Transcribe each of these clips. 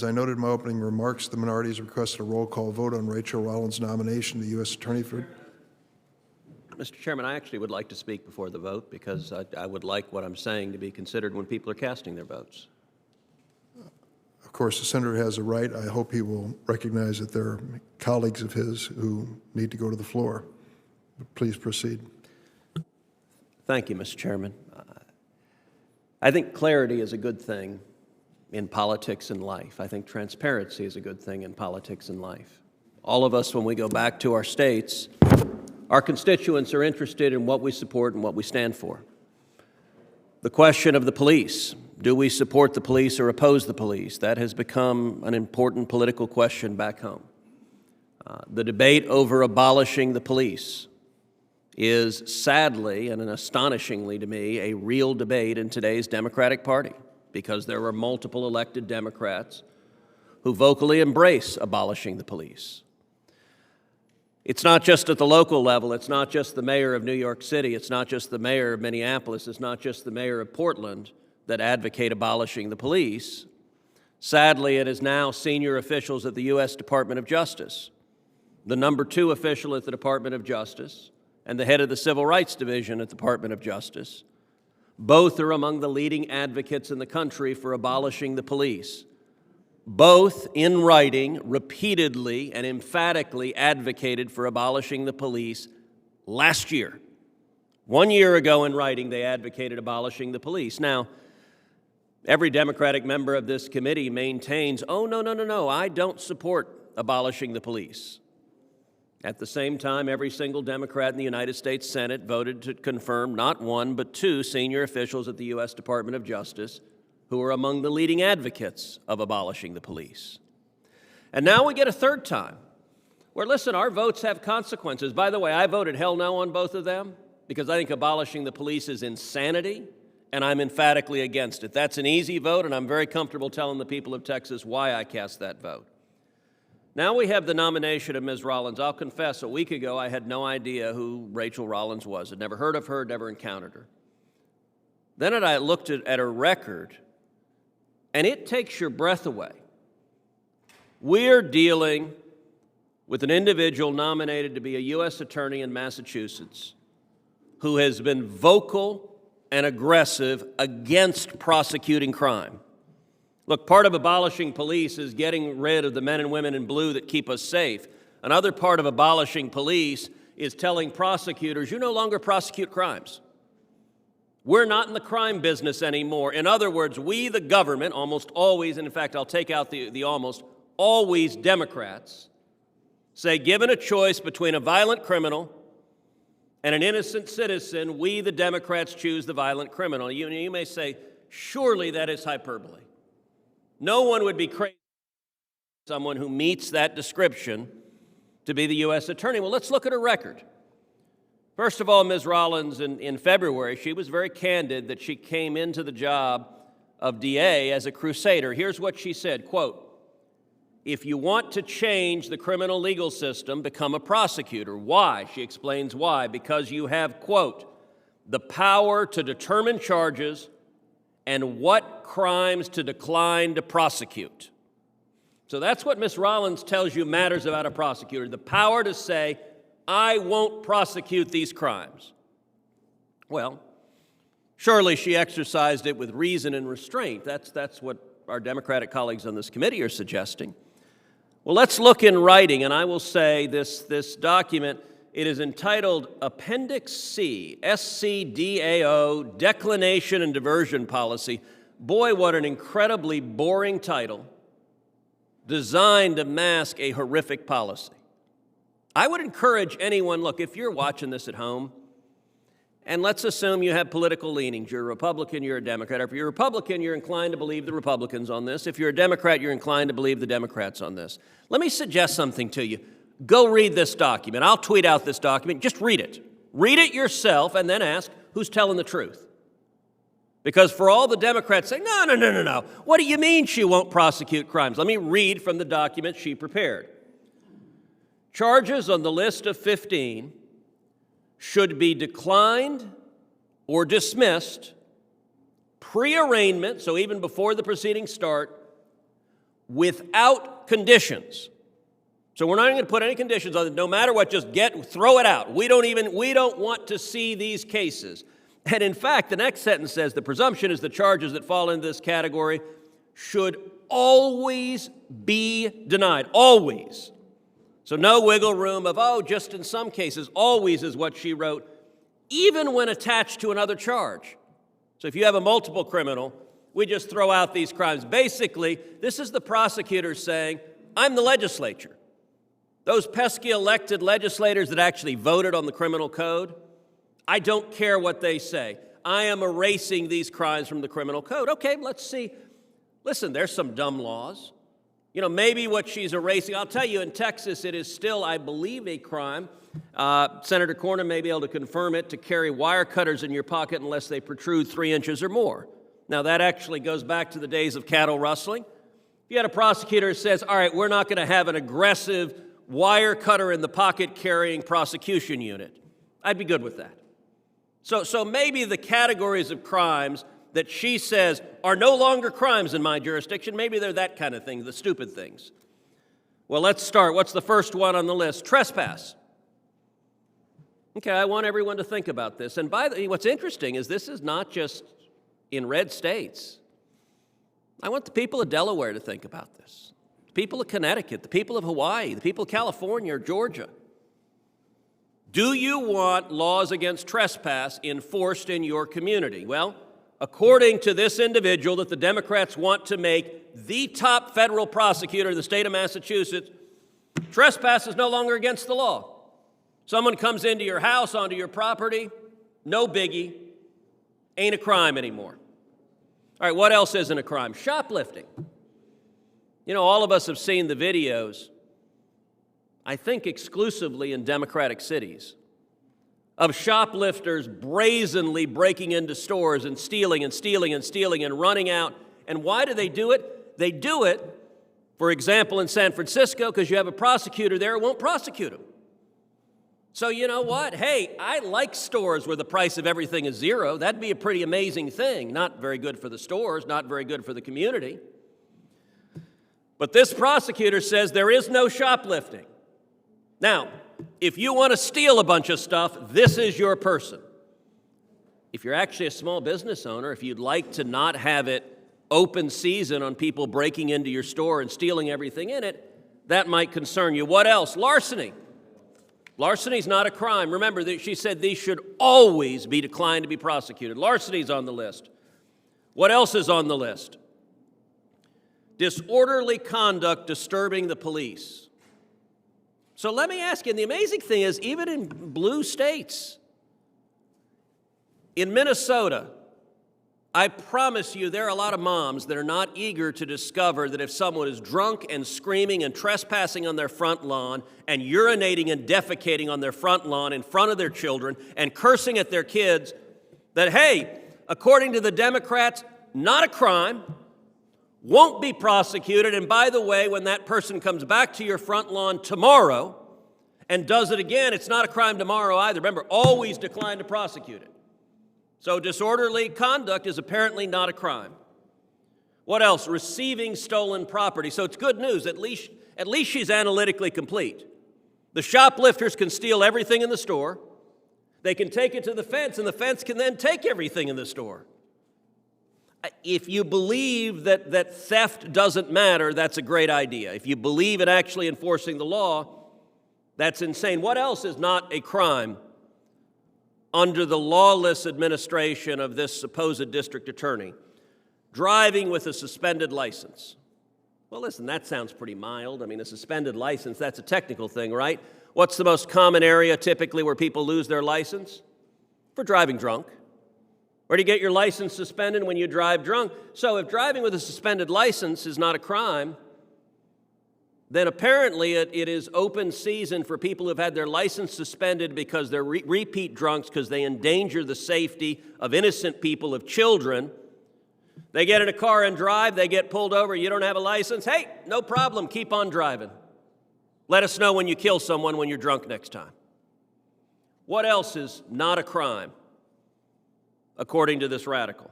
As I noted in my opening remarks, the minority has requested a roll call vote on Rachel Rollins' nomination to the U.S. Attorney for... Mr. Chairman, I actually would like to speak before the vote because I would like what I'm saying to be considered when people are casting their votes. Of course, the senator has a right. I hope he will recognize that there are colleagues of his who need to go to the floor. Please proceed. Thank you, Mr. Chairman. I think clarity is a good thing in politics and life. I think transparency is a good thing in politics and life. All of us, when we go back to our states, our constituents are interested in what we support and what we stand for. The question of the police, do we support the police or oppose the police? That has become an important political question back home. The debate over abolishing the police is sadly and astonishingly to me a real debate in today's Democratic Party because there are multiple elected Democrats who vocally embrace abolishing the police. It's not just at the local level. It's not just the mayor of New York City. It's not just the mayor of Minneapolis. It's not just the mayor of Portland that advocate abolishing the police. Sadly, it is now senior officials at the U.S. Department of Justice, the number 2 official at the Department of Justice, and the head of the Civil Rights Division at the Department of Justice. Both are among the leading advocates in the country for abolishing the police. Both, in writing, repeatedly and emphatically advocated for abolishing the police last year. 1 year ago in writing, they advocated abolishing the police. Now, every Democratic member of this committee maintains, oh, no, I don't support abolishing the police. At the same time, every single Democrat in the United States Senate voted to confirm not 1, but 2 senior officials at the U.S. Department of Justice who are among the leading advocates of abolishing the police. And now we get a third time where, listen, our votes have consequences. By the way, I voted hell no on both of them because I think abolishing the police is insanity, and I'm emphatically against it. That's an easy vote, and I'm very comfortable telling the people of Texas why I cast that vote. Now we have the nomination of Ms. Rollins. I'll confess, a week ago I had no idea who Rachel Rollins was. I'd never heard of her, never encountered her. Then I looked at her record, and it takes your breath away. We're dealing with an individual nominated to be a U.S. attorney in Massachusetts who has been vocal and aggressive against prosecuting crime. Look, part of abolishing police is getting rid of the men and women in blue that keep us safe. Another part of abolishing police is telling prosecutors, you no longer prosecute crimes. We're not in the crime business anymore. In other words, we, the government, almost always, and in fact, I'll take out the almost, always Democrats, say given a choice between a violent criminal and an innocent citizen, we, the Democrats, choose the violent criminal. You may say, surely that is hyperbole. No one would be crazy for someone who meets that description to be the U.S. attorney. Well, let's look at her record. First of all, Ms. Rollins, in February, she was very candid that she came into the job of DA as a crusader. Here's what she said, quote, if you want to change the criminal legal system, become a prosecutor. Why? She explains why. Because you have, quote, the power to determine charges and what crimes to decline to prosecute. So that's what Ms. Rollins tells you matters about a prosecutor, the power to say, I won't prosecute these crimes. Well, surely she exercised it with reason and restraint. That's what our Democratic colleagues on this committee are suggesting. Well, let's look in writing, and I will say this document, it is entitled Appendix C, SCDAO, Declination and Diversion Policy. Boy, what an incredibly boring title designed to mask a horrific policy. I would encourage anyone, look, if you're watching this at home, and let's assume you have political leanings. You're a Republican, you're a Democrat. If you're a Republican, you're inclined to believe the Republicans on this. If you're a Democrat, you're inclined to believe the Democrats on this. Let me suggest something to you. Go read this document. I'll tweet out this document. Just read it. Read it yourself and then ask who's telling the truth. Because for all the Democrats saying, no. What do you mean she won't prosecute crimes? Let me read from the document she prepared. Charges on the list of 15 should be declined or dismissed pre-arraignment, so even before the proceedings start, without conditions. So we're not going to put any conditions on it. No matter what, just throw it out. We don't want to see these cases. And in fact, the next sentence says the presumption is the charges that fall into this category should always be denied. Always. So no wiggle room of, just in some cases. Always is what she wrote, even when attached to another charge. So if you have a multiple criminal, we just throw out these crimes. Basically, this is the prosecutor saying, I'm the legislature. Those pesky elected legislators that actually voted on the criminal code, I don't care what they say. I am erasing these crimes from the criminal code. Okay, let's see. Listen, there's some dumb laws. Maybe what she's erasing, I'll tell you, in Texas, it is still, I believe, a crime. Senator Cornyn may be able to confirm it, to carry wire cutters in your pocket unless they protrude 3 inches or more. Now, that actually goes back to the days of cattle rustling. If you had a prosecutor who says, all right, we're not going to have an aggressive wire cutter in the pocket carrying prosecution unit, I'd be good with that. So maybe the categories of crimes that she says are no longer crimes in my jurisdiction, maybe they're that kind of thing, the stupid things. Well, let's start. What's the first one on the list? Trespass. Okay, I want everyone to think about this. And what's interesting is this is not just in red states. I want the people of Delaware to think about this. The people of Connecticut, the people of Hawaii, the people of California or Georgia. Do you want laws against trespass enforced in your community? Well, according to this individual that the Democrats want to make the top federal prosecutor in the state of Massachusetts, trespass is no longer against the law. Someone comes into your house, onto your property, no biggie, ain't a crime anymore. All right, what else isn't a crime? Shoplifting. All of us have seen the videos, I think exclusively in Democratic cities, of shoplifters brazenly breaking into stores and stealing and stealing and stealing and running out. And why do they do it? They do it, for example, in San Francisco, because you have a prosecutor there who won't prosecute them. So you know what? Hey, I like stores where the price of everything is zero. That'd be a pretty amazing thing. Not very good for the stores, not very good for the community. But this prosecutor says there is no shoplifting. Now, if you want to steal a bunch of stuff, this is your person. If you're actually a small business owner, if you'd like to not have it open season on people breaking into your store and stealing everything in it, that might concern you. What else? Larceny. Larceny is not a crime. Remember that she said these should always be declined to be prosecuted. Larceny is on the list. What else is on the list? Disorderly conduct disturbing the police. So let me ask you, and the amazing thing is, even in blue states, in Minnesota, I promise you there are a lot of moms that are not eager to discover that if someone is drunk and screaming and trespassing on their front lawn and urinating and defecating on their front lawn in front of their children and cursing at their kids, that, hey, according to the Democrats, not a crime, won't be prosecuted, and by the way, when that person comes back to your front lawn tomorrow and does it again, it's not a crime tomorrow either. Remember, always decline to prosecute it. So disorderly conduct is apparently not a crime. What else? Receiving stolen property. So it's good news. At least she's analytically complete. The shoplifters can steal everything in the store. They can take it to the fence, and the fence can then take everything in the store. If you believe that theft doesn't matter, that's a great idea. If you believe in actually enforcing the law, that's insane. What else is not a crime under the lawless administration of this supposed district attorney? Driving with a suspended license. Well, listen, that sounds pretty mild. I mean, a suspended license, that's a technical thing, right? What's the most common area typically where people lose their license? For driving drunk. Where do you get your license suspended? When you drive drunk. So if driving with a suspended license is not a crime, then apparently it is open season for people who've had their license suspended because they're repeat drunks because they endanger the safety of innocent people, of children. They get in a car and drive, they get pulled over, you don't have a license. Hey, no problem, keep on driving. Let us know when you kill someone when you're drunk next time. What else is not a crime, according to this radical?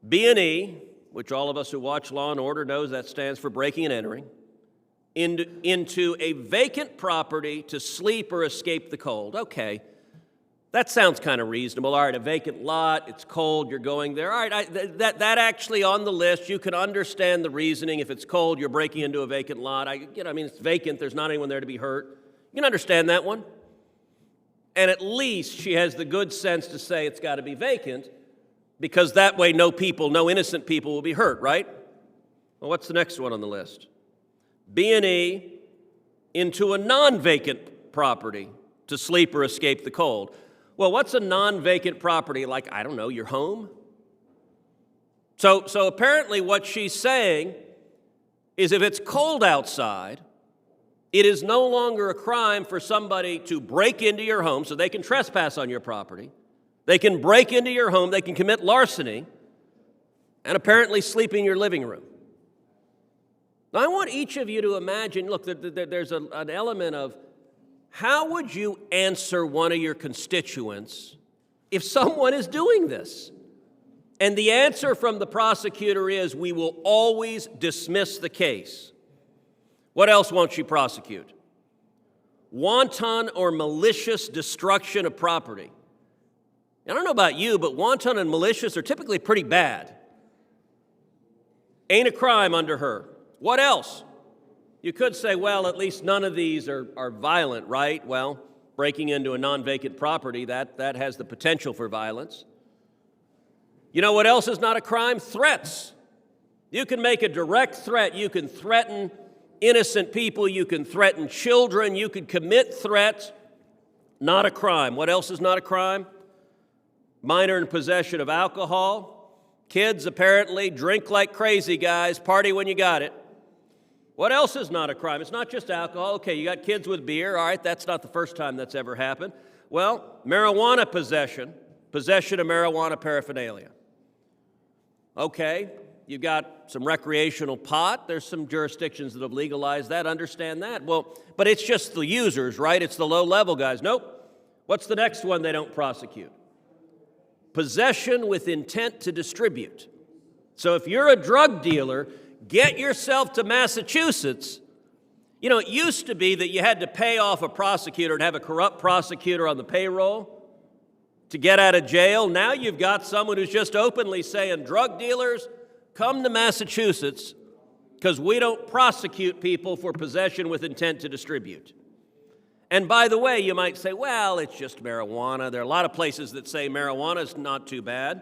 B&E, which all of us who watch Law and Order knows that stands for breaking and entering, into a vacant property to sleep or escape the cold. Okay, that sounds kind of reasonable. All right, a vacant lot, it's cold, you're going there. All right, that actually on the list, you can understand the reasoning. If it's cold, you're breaking into a vacant lot. It's vacant, there's not anyone there to be hurt. You can understand that one. And at least she has the good sense to say it's got to be vacant, because that way no innocent people will be hurt, right? Well, what's the next one on the list? B&E into a non-vacant property to sleep or escape the cold. Well, what's a non-vacant property? Like, I don't know, your home? So apparently what she's saying is if it's cold outside, it is no longer a crime for somebody to break into your home, so they can trespass on your property. They can break into your home, they can commit larceny, and apparently sleep in your living room. Now, I want each of you to imagine, look, there's an element of how would you answer one of your constituents if someone is doing this? And the answer from the prosecutor is, we will always dismiss the case. What else won't she prosecute? Wanton or malicious destruction of property. I don't know about you, but wanton and malicious are typically pretty bad. Ain't a crime under her. What else? You could say, well, at least none of these are violent, right? Well, breaking into a non-vacant property, that has the potential for violence. You know what else is not a crime? Threats. You can make a direct threat. You can threaten innocent people. You can threaten children. You can commit threats. Not a crime. What else is not a crime? Minor in possession of alcohol. Kids apparently drink like crazy, guys. Party when you got it. What else is not a crime? It's not just alcohol. Okay, you got kids with beer. All right, that's not the first time that's ever happened. Well, marijuana possession of marijuana paraphernalia. Okay, you've got some recreational pot. There's some jurisdictions that have legalized that. Understand that. Well, but it's just the users, right? It's the low-level guys. Nope. What's the next one they don't prosecute? Possession with intent to distribute. So if you're a drug dealer, get yourself to Massachusetts. You know, it used to be that you had to pay off a prosecutor and have a corrupt prosecutor on the payroll to get out of jail. Now you've got someone who's just openly saying, drug dealers, come to Massachusetts because we don't prosecute people for possession with intent to distribute. And by the way, you might say, well, it's just marijuana. There are a lot of places that say marijuana is not too bad.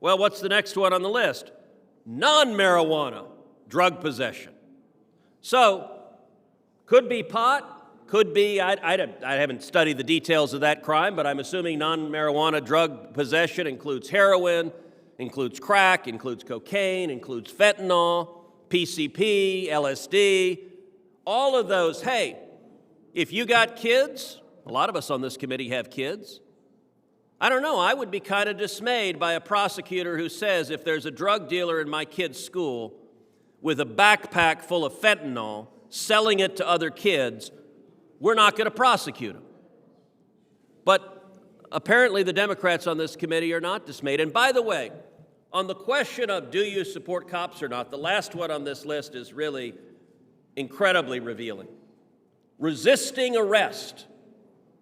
Well, what's the next one on the list? Non-marijuana drug possession. So, could be pot, could be, I haven't studied the details of that crime, but I'm assuming non-marijuana drug possession includes heroin, includes crack, includes cocaine, includes fentanyl, PCP, LSD, all of those. Hey, if you got kids, a lot of us on this committee have kids, I don't know, I would be kind of dismayed by a prosecutor who says if there's a drug dealer in my kid's school with a backpack full of fentanyl selling it to other kids, we're not going to prosecute him. But apparently the Democrats on this committee are not dismayed. And by the way, on the question of do you support cops or not, the last one on this list is really incredibly revealing. Resisting arrest.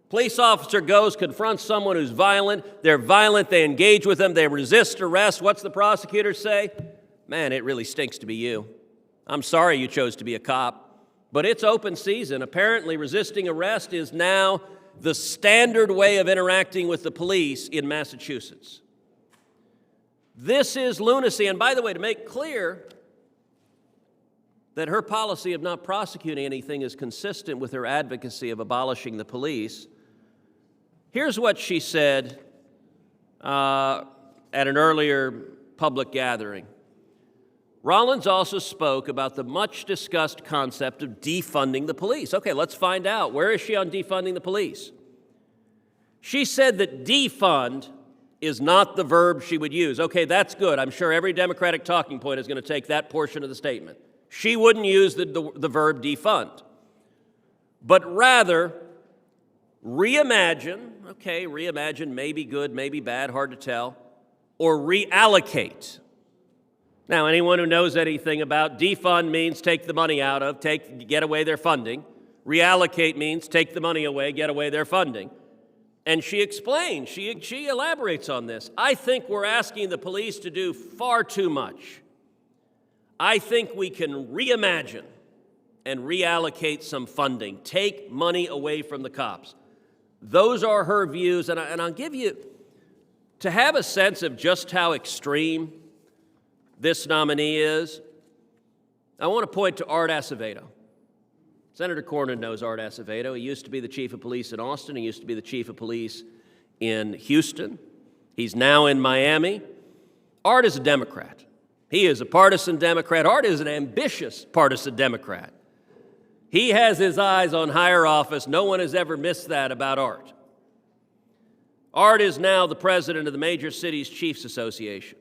Police officer goes, confronts someone who's violent. They're violent. They engage with them. They resist arrest. What's the prosecutor say? Man, it really stinks to be you. I'm sorry you chose to be a cop. But it's open season. Apparently, resisting arrest is now the standard way of interacting with the police in Massachusetts. This is lunacy. And by the way, to make clear that her policy of not prosecuting anything is consistent with her advocacy of abolishing the police, here's what she said at an earlier public gathering. Rollins also spoke about the much-discussed concept of defunding the police. Okay, let's find out. Where is she on defunding the police? She said that defund is not the verb she would use. Okay, that's good. I'm sure every Democratic talking point is going to take that portion of the statement. She wouldn't use the verb defund, but rather reimagine, okay, reimagine may be good, may be bad, hard to tell, or reallocate. Now, anyone who knows anything about defund means take the money out of, get away their funding. Reallocate means take the money away, get away their funding. And she explains, she elaborates on this. I think we're asking the police to do far too much. I think we can reimagine and reallocate some funding, take money away from the cops. Those are her views, and I'll give you, to have a sense of just how extreme this nominee is, I want to point to Art Acevedo. Senator Cornyn knows Art Acevedo. He used to be the chief of police in Austin. He used to be the chief of police in Houston. He's now in Miami. Art is a Democrat. He is a partisan Democrat. Art is an ambitious partisan Democrat. He has his eyes on higher office. No one has ever missed that about Art. Art is now the president of the Major Cities Chiefs Association.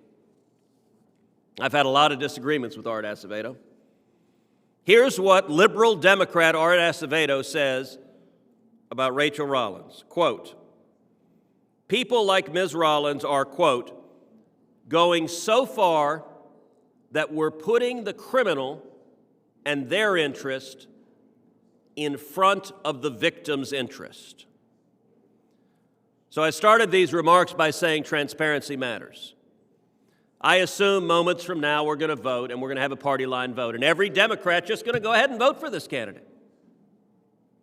I've had a lot of disagreements with Art Acevedo. Here's what liberal Democrat Art Acevedo says about Rachel Rollins. Quote, people like Ms. Rollins are, quote, going so far that we're putting the criminal and their interest in front of the victim's interest. So I started these remarks by saying transparency matters. I assume moments from now we're going to vote, and we're going to have a party line vote, and every Democrat just going to go ahead and vote for this candidate.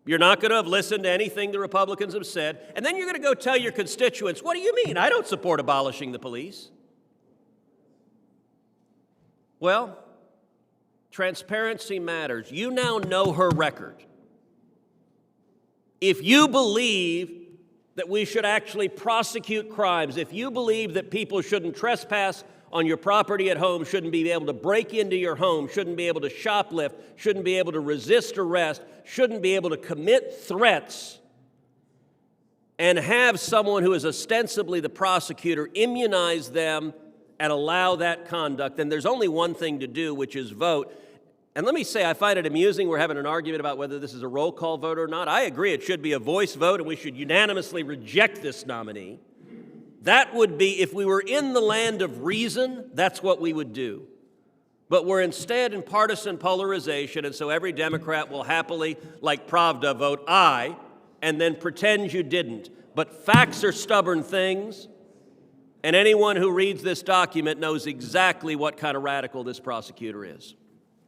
You're not going to have listened to anything the Republicans have said, and then you're going to go tell your constituents, what do you mean? I don't support abolishing the police. Well, transparency matters. You now know her record. If you believe that we should actually prosecute crimes, if you believe that people shouldn't trespass on your property at home, shouldn't be able to break into your home, shouldn't be able to shoplift, shouldn't be able to resist arrest, shouldn't be able to commit threats, and have someone who is ostensibly the prosecutor immunize them and allow that conduct, then there's only one thing to do, which is vote. And let me say, I find it amusing we're having an argument about whether this is a roll call vote or not. I agree it should be a voice vote, and we should unanimously reject this nominee. That would be, if we were in the land of reason, that's what we would do. But we're instead in partisan polarization, and so every Democrat will happily, like Pravda, vote aye, and then pretend you didn't. But facts are stubborn things, and anyone who reads this document knows exactly what kind of radical this prosecutor is.